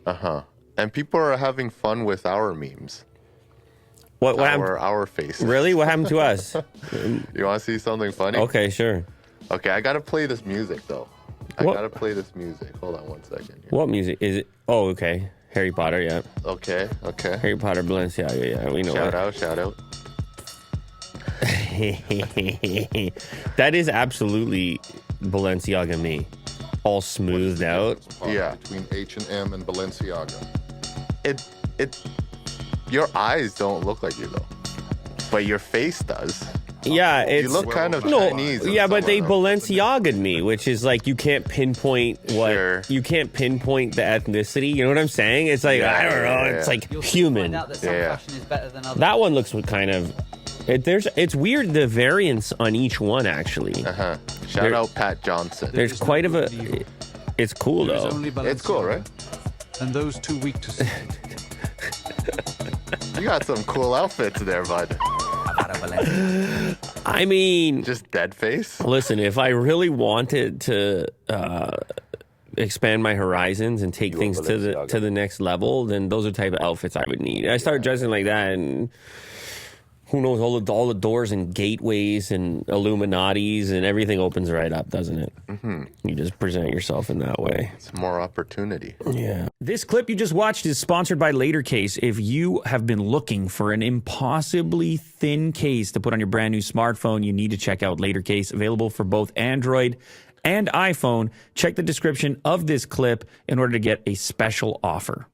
Uh-huh. And people are having fun with our memes. What happened? Our faces. Really? What happened to us? You want to see something funny? Okay, sure. Okay, I got to play this music, though. I got to play this music. Hold on one second here. What music? Is it? Oh, okay. Harry Potter, yeah. Okay. Harry Potter, Balenciaga, yeah. We know Shout out. That is absolutely Balenciaga me. All smoothed out. Yeah. Between H&M and Balenciaga. Your eyes don't look like you, though. But your face does. Yeah, it's... You look kind of no, Chinese. yeah, but they Balenciaga'd me, which is like you can't pinpoint what... Sure. You can't pinpoint the ethnicity. You know what I'm saying? It's like, I don't know. It's like human. Out that some fashion is better than others. That one looks kind of... It's weird, the variance on each one, actually. Uh-huh. Shout out Pat Johnson. There's quite of a... It's cool, though. It's cool, right? And those too weak to see. You got some cool outfits there, bud. I mean... Just dead face? Listen, if I really wanted to expand my horizons and take things to the next level, then those are the type of outfits I would need. I start dressing like that, and who knows, all the doors and gateways and Illuminatis and everything opens right up, doesn't it? Mm-hmm. You just present yourself in that way. It's more opportunity. Yeah. This clip you just watched is sponsored by LaterCase. If you have been looking for an impossibly thin case to put on your brand new smartphone, you need to check out LaterCase, available for both Android and iPhone. Check the description of this clip in order to get a special offer.